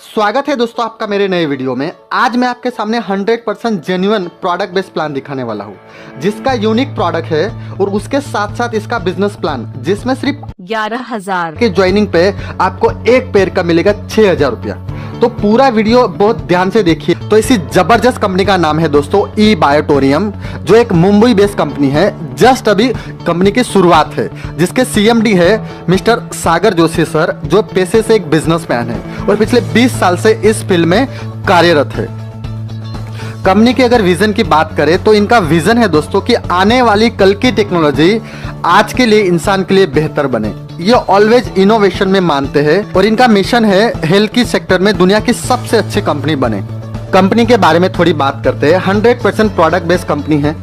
स्वागत है दोस्तों आपका मेरे नए वीडियो में। आज मैं आपके सामने 100% जेन्युइन प्रोडक्ट बेस्ड प्लान दिखाने वाला हूँ, जिसका यूनिक प्रोडक्ट है और उसके साथ साथ इसका बिजनेस प्लान, जिसमें सिर्फ 11,000 के ज्वाइनिंग पे आपको एक पेयर का मिलेगा 6,000 रुपया। तो पूरा वीडियो बहुत ध्यान से देखिए। तो इसी जबरदस्त कंपनी का नाम है दोस्तों ई बायोटोरियम, जो एक मुंबई बेस्ड कंपनी है। जस्ट अभी कंपनी की शुरुआत है, जिसके सीएमडी है मिस्टर सागर जोशी सर, जो पेशे से एक बिजनेसमैन है और पिछले 20 साल से इस फील्ड में कार्यरत है। कंपनी के अगर विजन की बात करें तो इनका विजन है दोस्तों कि आने वाली कल की टेक्नोलॉजी आज के लिए इंसान के लिए बेहतर बने। ये ऑलवेज इनोवेशन में मानते हैं और इनका मिशन है हेल्थ की सेक्टर में दुनिया की सबसे अच्छी कंपनी बने। कंपनी के बारे में थोड़ी बात करते हैं। 100% प्रोडक्ट बेस्ड कंपनी है।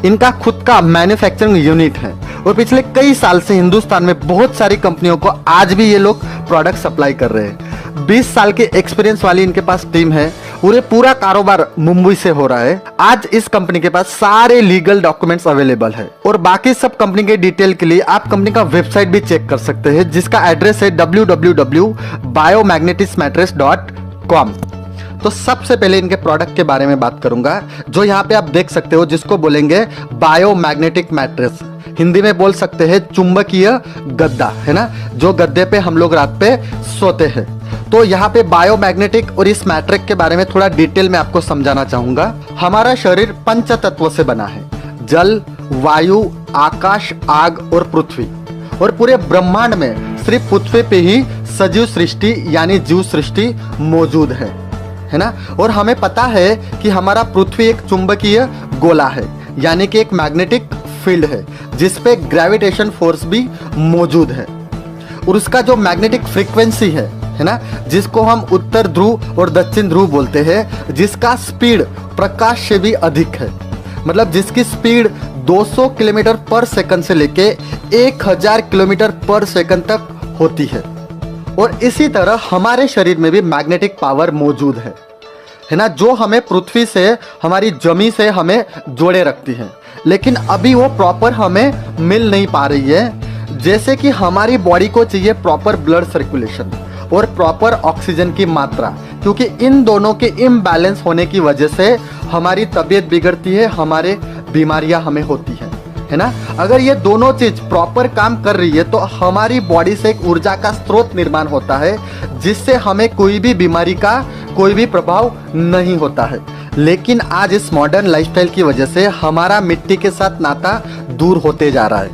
इनका खुद का मैन्युफैक्चरिंग यूनिट है और पिछले कई साल से हिंदुस्तान में बहुत सारी कंपनियों को आज भी ये लोग प्रोडक्ट सप्लाई कर रहे हैं। 20 साल के एक्सपीरियंस वाली इनके पास टीम है और ये पूरा कारोबार मुंबई से हो रहा है। आज इस कंपनी के पास सारे लीगल डॉक्यूमेंट्स अवेलेबल है और बाकी सब कंपनी के डिटेल के लिए आप कंपनी का वेबसाइट भी चेक कर सकते हैं, जिसका एड्रेस है www.biomagneticmatrix.com। तो सबसे पहले इनके प्रोडक्ट के बारे में बात करूंगा, जो यहाँ पे आप देख सकते हो, जिसको बोलेंगे बायोमैग्नेटिक मैट्रेस। हिंदी में बोल सकते हैं चुंबकीय गद्दा, है ना, जो गद्दे पे हम लोग रात पे सोते हैं। तो यहाँ पे बायोमैग्नेटिक और इस मैट्रिक के बारे में थोड़ा डिटेल में आपको समझाना चाहूंगा। हमारा शरीर पंच तत्वों से बना है, जल, वायु, आकाश, आग और पृथ्वी। और पूरे ब्रह्मांड में सिर्फ पृथ्वी पे ही सजीव सृष्टि यानी जीव सृष्टि मौजूद है ना। और हमें पता है कि हमारा पृथ्वी एक चुंबकीय गोला है, यानी कि एक मैग्नेटिक फील्ड है, जिसपे ग्रेविटेशन फोर्स भी मौजूद है। और उसका जो मैग्नेटिक फ्रीक्वेंसी है ना, जिसको हम उत्तर ध्रुव और दक्षिण ध्रुव बोलते हैं, जिसका स्पीड प्रकाश से भी अधिक है। मतलब जिसकी स्पीड 200 किलोमीटर पर सेकंड से लेके 1000 किलोमीटर पर सेकंड तक होती है। और इसी तरह हमारे शरीर में भी मैग्नेटिक पावर मौजूद है ना, जो हमें पृथ्वी से, हमारी जमी से हमें जोड़े रखती है। लेकिन अभी वो प्रॉपर हमें मिल नहीं पा रही है। जैसे कि हमारी बॉडी को चाहिए प्रॉपर ब्लड सर्कुलेशन और प्रॉपर ऑक्सीजन की मात्रा, क्योंकि इन दोनों के इम्बैलेंस होने की वजह से हमारी तबीयत बिगड़ती है, हमारे बीमारियां हमें होती है ना। अगर ये दोनों चीज प्रॉपर काम कर रही है तो हमारी बॉडी से एक ऊर्जा का स्रोत निर्माण होता है, जिससे हमें कोई भी बीमारी का कोई भी प्रभाव नहीं होता है। लेकिन आज इस मॉडर्न लाइफस्टाइल की वजह से हमारा मिट्टी के साथ नाता दूर होते जा रहा है।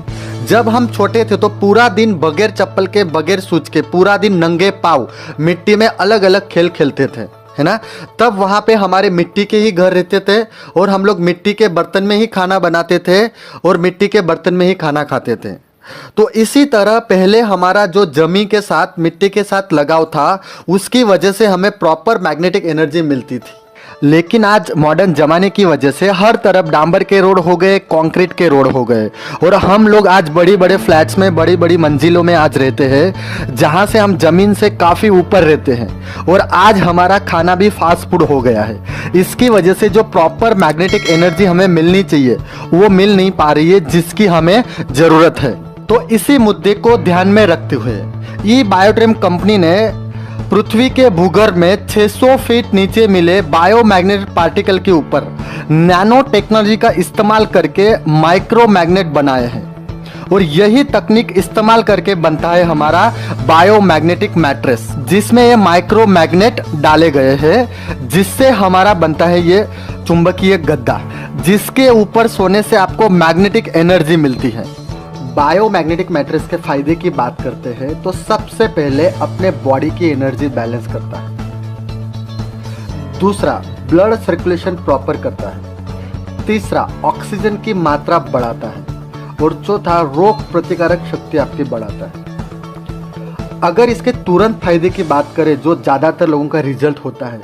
जब हम छोटे थे तो पूरा दिन बगैर चप्पल के, बगैर शूज के, पूरा दिन नंगे पाँव मिट्टी में अलग अलग खेल खेलते थे, है ना। तब वहाँ पे हमारे मिट्टी के ही घर रहते थे और हम लोग मिट्टी के बर्तन में ही खाना बनाते थे और मिट्टी के बर्तन में ही खाना खाते थे। तो इसी तरह पहले हमारा जो जमीन के साथ, मिट्टी के साथ लगाव था, उसकी वजह से हमें प्रॉपर मैग्नेटिक एनर्जी मिलती थी। लेकिन आज मॉडर्न जमाने की वजह से हर तरफ डांबर के रोड हो गए, कंक्रीट के रोड हो गए और हम लोग आज बड़ी बड़े फ्लैट्स में, बड़ी बड़ी मंजिलों में आज रहते हैं, जहां से हम जमीन से काफ़ी ऊपर रहते हैं। और आज हमारा खाना भी फास्ट फूड हो गया है। इसकी वजह से जो प्रॉपर मैग्नेटिक एनर्जी हमें मिलनी चाहिए वो मिल नहीं पा रही है, जिसकी हमें ज़रूरत है। तो इसी मुद्दे को ध्यान में रखते हुए ई बायोटोरियम कंपनी ने पृथ्वी के भूगर्भ में 600 फीट नीचे मिले बायोमैग्नेटिक पार्टिकल के ऊपर नैनो टेक्नोलॉजी का इस्तेमाल करके माइक्रो मैग्नेट बनाए हैं। और यही तकनीक इस्तेमाल करके बनता है हमारा बायोमैग्नेटिक मैट्रेस, जिसमें ये माइक्रो मैग्नेट डाले गए हैं, जिससे हमारा बनता है ये चुंबकीय गद्दा, जिसके ऊपर सोने से आपको मैग्नेटिक एनर्जी मिलती है। बायोमैग्नेटिक मैट्रेस के फायदे की बात करते हैं तो सबसे पहले अपने बॉडी की एनर्जी बैलेंस करता है। दूसरा, ब्लड सर्कुलेशन प्रॉपर करता है। तीसरा, ऑक्सीजन की मात्रा बढ़ाता है। और चौथा, रोग प्रतिकारक शक्ति आपकी बढ़ाता है। अगर इसके तुरंत फायदे की बात करें, जो ज्यादातर लोगों का रिजल्ट होता है,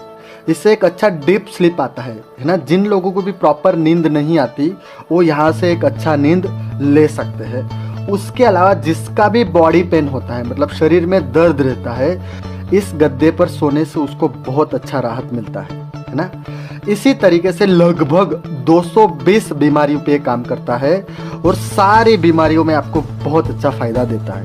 इससे एक अच्छा डीप स्लीप आता है ना। जिन लोगों को भी प्रॉपर नींद नहीं आती वो यहाँ से एक अच्छा नींद ले सकते हैं। उसके अलावा जिसका भी बॉडी पेन होता है, मतलब शरीर में दर्द रहता है, इस गद्दे पर सोने से उसको बहुत अच्छा राहत मिलता है ना। इसी तरीके से लगभग 220 बीमारियों पे काम करता है और सारी बीमारियों में आपको बहुत अच्छा फायदा देता है।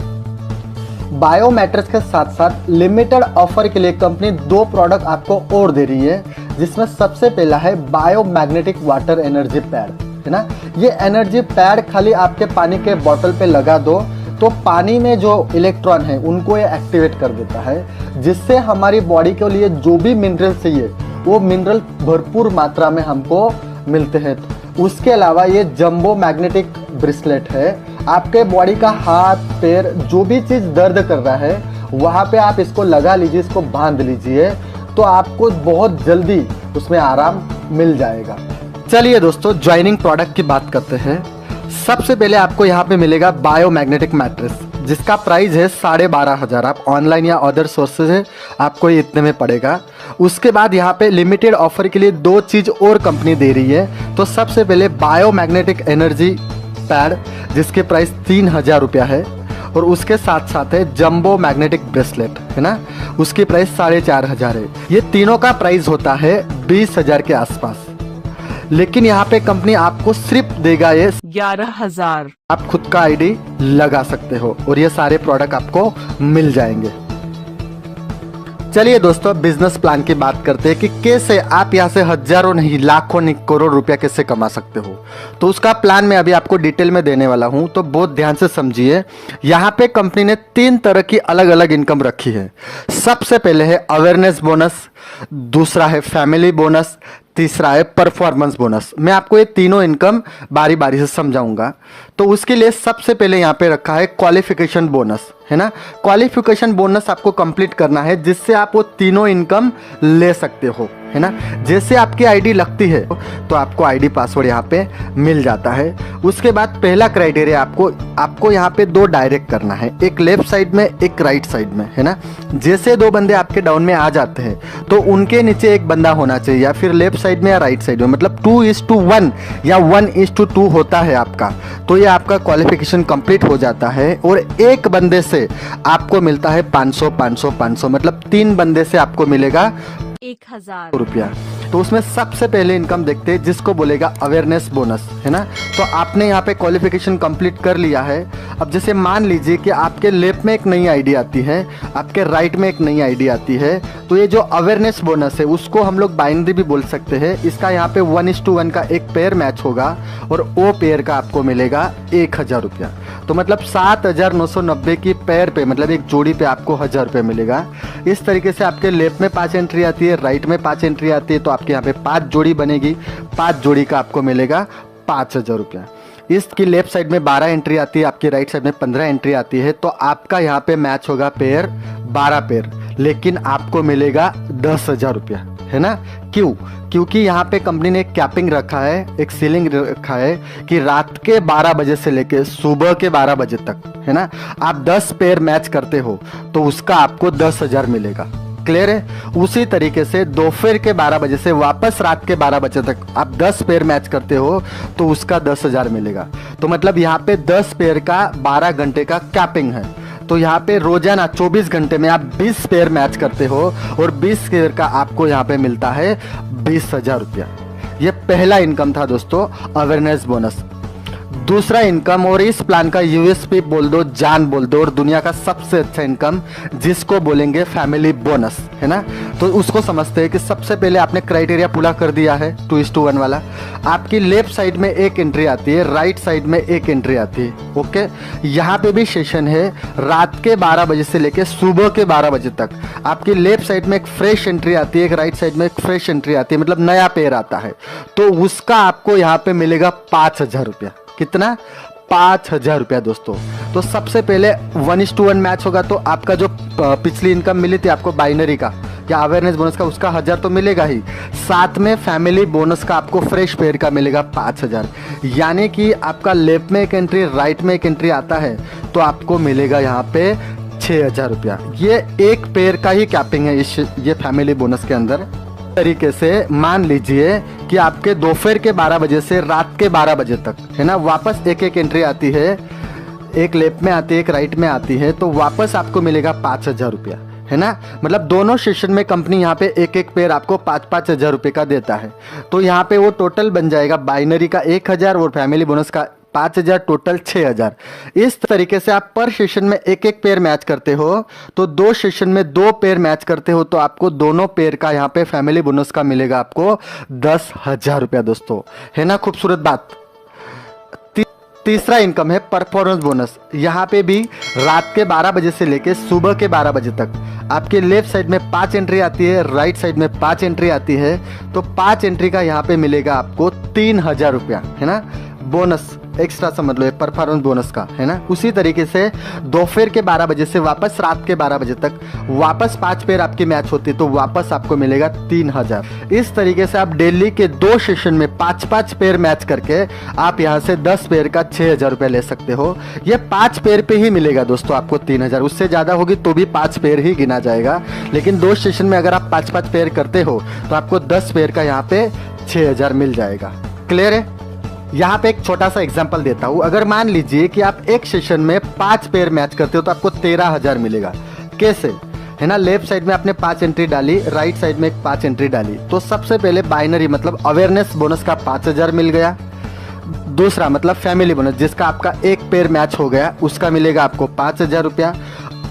बायो मैट्रेस के साथ साथ लिमिटेड ऑफर के लिए कंपनी 2 प्रोडक्ट आपको और दे रही है, जिसमें सबसे पहला है bio magnetic water energy pad, है ना। ये एनर्जी पैड खाली आपके पानी के बोतल पे लगा दो तो पानी में जो इलेक्ट्रॉन है उनको ये एक्टिवेट कर देता है, जिससे हमारी बॉडी के लिए जो भी मिनरल चाहिए वो मिनरल भरपूर मात्रा में हमको मिलते हैं। उसके अलावा ये जंबो मैग्नेटिक ब्रेसलेट है, आपके बॉडी का हाथ पैर जो भी चीज़ दर्द कर रहा है वहाँ पे आप इसको लगा लीजिए, इसको बांध लीजिए, तो आपको बहुत जल्दी उसमें आराम मिल जाएगा। चलिए दोस्तों, ज्वाइनिंग प्रोडक्ट की बात करते हैं। सबसे पहले आपको यहाँ पे मिलेगा बायो मैग्नेटिक मैट्रेस, जिसका प्राइस है 12,500। आप ऑनलाइन या अदर सोर्सेज है आपको ये इतने में पड़ेगा। उसके बाद यहाँ पे लिमिटेड ऑफर के लिए 2 चीज़ और कंपनी दे रही है। तो सबसे पहले बायो मैग्नेटिक एनर्जी पैड, जिसके प्राइस 3,000 रुपया है, और उसके साथ साथ है जंबो मैग्नेटिक ब्रेसलेट, है ना, उसकी प्राइस 4,500 है। ये तीनों का प्राइस होता है 20,000 के आसपास। लेकिन यहाँ पे कंपनी आपको सिर्फ देगा ये 11,000। आप खुद का आईडी लगा सकते हो और ये सारे प्रोडक्ट आपको मिल जाएंगे। चलिए दोस्तों, बिजनेस प्लान की बात करते हैं कि कैसे आप यहाँ से हजारों नहीं लाखों नहीं करोड़ रुपया कैसे कमा सकते हो। तो उसका प्लान मैं अभी आपको डिटेल में देने वाला हूँ, तो बहुत ध्यान से समझिए। यहाँ पे कंपनी ने 3 तरह की अलग अलग इनकम रखी है। सबसे पहले है अवेयरनेस बोनस, दूसरा है फैमिली बोनस, तीसरा है परफॉर्मेंस बोनस। मैं आपको ये तीनों इनकम बारी बारी से समझाऊंगा। तो उसके लिए सबसे पहले यहाँ पे रखा है क्वालिफिकेशन बोनस, है ना। क्वालिफिकेशन बोनस आपको कंप्लीट करना है, जिससे आप वो तीनों इनकम ले सकते हो, है ना। जैसे आपकी आईडी लगती है तो आपको आईडी पासवर्ड यहाँ पे मिल जाता है। उसके बाद पहला क्राइटेरिया आपको यहाँ पे 2 डायरेक्ट करना है, एक लेफ्ट साइड में एक राइट साइड में, है ना। जैसे 2 बंदे आपके डाउन में आ जाते हैं तो उनके नीचे एक बंदा होना चाहिए, या फिर लेफ्ट साइड में या राइट साइड में, मतलब 2:1 या 1:2 होता है आपका, तो ये आपका क्वालिफिकेशन कंप्लीट हो जाता है। और एक बंदे से आपको मिलता है 500 500 500, मतलब 3 बंदे से आपको मिलेगा 1,000 रुपया। तो उसमें सबसे पहले इनकम देखते हैं जिसको बोलेगा अवेयरनेस बोनस, है ना। तो आपने यहाँ पे क्वालिफिकेशन कंप्लीट कर लिया है। अब जैसे मान लीजिए कि आपके लेफ्ट में एक नई आईडी आती है, आपके राइट में एक नई आईडी आती है, तो ये जो अवेयरनेस बोनस है उसको हम लोग बाइनरी भी बोल सकते हैं। इसका यहाँ पे 1:1 का एक पेयर मैच होगा और वो पेयर का आपको मिलेगा 1,000 रुपया। तो मतलब 7,990 की पेयर पे, मतलब एक जोड़ी पे आपको 1,000 रुपये मिलेगा। इस तरीके से आपके लेफ्ट में 5 एंट्री आती है, राइट में 5 एंट्री आती है, तो आपके यहाँ पे 5 जोड़ी बनेगी। 5 जोड़ी का आपको मिलेगा 5,000 रुपया। इसकी लेफ्ट साइड में 12 एंट्री आती है, आपकी राइट साइड में 15 एंट्री आती है, तो आपका यहाँ पे मैच होगा पेयर 12 पेयर, लेकिन आपको मिलेगा 10,000 रुपया, है ना। क्यों? क्योंकि यहाँ पे कंपनी ने एक कैपिंग रखा है, एक सीलिंग रखा है कि रात के 12 बजे से लेके सुबह के 12 बजे तक, है ना, आप 10 पेयर मैच करते हो तो उसका आपको 10,000 मिलेगा। क्लियर है? उसी तरीके से दोपहर के 12 बजे से वापस रात के 12 बजे तक आप 10 पेयर मैच करते हो तो उसका 10,000 मिलेगा। तो मतलब यहाँ पे 10 पेयर का 12 घंटे का कैपिंग है। तो यहाँ पे रोजाना 24 घंटे में आप 20 पेयर मैच करते हो और 20 पेयर का आपको यहाँ पे मिलता है 20,000 रुपया। ये पहला इनकम था दोस्तों, अवेयरनेस बोनस। दूसरा इनकम, और इस प्लान का यूएसपी बोल दो, जान बोल दो, और दुनिया का सबसे अच्छा इनकम जिसको बोलेंगे फैमिली बोनस, है ना। तो उसको समझते हैं कि सबसे पहले आपने क्राइटेरिया पूरा कर दिया है 2:1 वाला। आपकी लेफ्ट साइड में एक एंट्री आती है, राइट साइड में एक एंट्री आती है, ओके। यहाँ पे भी सेशन है रात के 12 बजे से लेके सुबह के 12 बजे तक। आपकी लेफ्ट साइड में एक फ्रेश एंट्री आती है, एक राइट साइड में एक फ्रेश एंट्री आती है, मतलब नया पेयर आता है, तो उसका आपको यहाँ पे मिलेगा 5,000 रुपया। कितना? 5,000 रुपया दोस्तों। तो सबसे पहले 1:1 मैच होगा, तो आपका जो पिछली इनकम मिली थी आपको बाइनरी का या अवेयरनेस बोनस का, उसका 1,000 तो मिलेगा ही, साथ में फैमिली बोनस का आपको फ्रेश पेयर का मिलेगा 5,000। यानी कि आपका लेफ्ट में एक एंट्री, राइट में एक एंट्री आता है, तो आपको मिलेगा यहाँ पे 6,000 रुपया। ये एक पेयर का ही कैपिंग है ये फैमिली बोनस के अंदर। तरीके से मान लीजिए कि आपके दोपहर के 12 बजे से रात के 12 बजे तक, है ना, वापस एक एक एंट्री आती है, एक लेफ्ट में आती है, एक राइट में आती है, तो वापस आपको मिलेगा 5,000 रुपया, है ना। मतलब दोनों सेशन में कंपनी यहाँ पे एक एक पेयर आपको 5,000 रुपये का देता है। तो यहाँ पे वो टोटल बन जाएगा बाइनरी का 1,000 और फैमिली बोनस का 5,000 टोटल 6,000। इस तरीके से आप पर सेशन में एक एक पेयर मैच करते हो, तो 2 सेशन में 2 पेयर मैच करते हो तो आपको दोनों पेयर का यहाँ पे फैमिली बोनस का मिलेगा आपको 10,000 रुपया दोस्तों। है ना खूबसूरत बात। तीसरा इनकम है परफॉर्मेंस बोनस। यहाँ पे भी रात के 12 बजे से लेके सुबह के 12 बजे तक आपके लेफ्ट साइड में 5 एंट्री आती है, राइट साइड में 5 एंट्री आती है, तो 5 एंट्री का यहाँ पे मिलेगा आपको 3,000 रुपया, है ना बोनस एक्स्ट्रा समझ लो, परफॉर्मेंस बोनस का, है ना। उसी तरीके से दोपहर के 12 बजे से वापस रात के 12 बजे तक वापस 5 पेयर आपकी मैच होती है तो वापस आपको मिलेगा 3,000। इस तरीके से आप डेली के 2 सेशन में 5-5 पेयर मैच करके आप यहाँ से 10 पेयर का 6,000 रुपया ले सकते हो। ये 5 पेयर पे ही मिलेगा दोस्तों आपको 3,000, उससे ज़्यादा होगी तो भी 5 पेयर ही गिना जाएगा, लेकिन 2 सेशन में अगर आप 5-5 पेयर करते हो तो आपको 10 पेयर का यहाँ पे 6,000 मिल जाएगा। क्लियर है। यहाँ पे एक छोटा सा एग्जांपल देता हूँ। अगर मान लीजिए कि आप एक सेशन में 5 पेयर मैच करते हो तो आपको 13,000 मिलेगा। कैसे, है ना, लेफ्ट साइड में आपने 5 एंट्री डाली, राइट साइड में 5 एंट्री डाली, तो सबसे पहले बाइनरी मतलब अवेयरनेस बोनस का 5,000 मिल गया। दूसरा मतलब फैमिली बोनस जिसका आपका एक पेयर मैच हो गया उसका मिलेगा आपको 5,000 रुपया,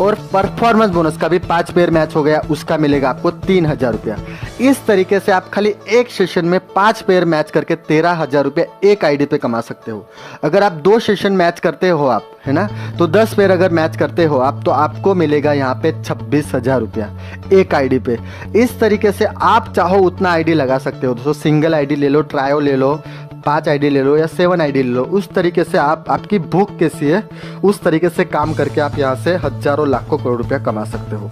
और परफॉर्मेंस बोनस का भी 5 पेयर मैच हो गया उसका मिलेगा आपको 3,000 रुपया। इस तरीके से आप खाली एक सेशन में 5 पेयर मैच करके 13,000 रुपया एक आईडी पे कमा सकते हो। अगर आप 2 सेशन मैच करते हो आप, है ना, तो 10 पेयर अगर मैच करते हो आप तो आपको मिलेगा यहाँ पे 26,000 रुपया एक आईडी पे। इस तरीके से आप चाहो उतना आईडी लगा सकते हो दोस्तों। सिंगल आईडी ले लो, ट्रायो ले लो, 5 आईडी ले लो या 7 आईडी ले लो। उस तरीके से आप, आपकी भूख कैसी है उस तरीके से काम करके आप यहाँ से हजारों लाखों करोड़ रुपया कमा सकते हो।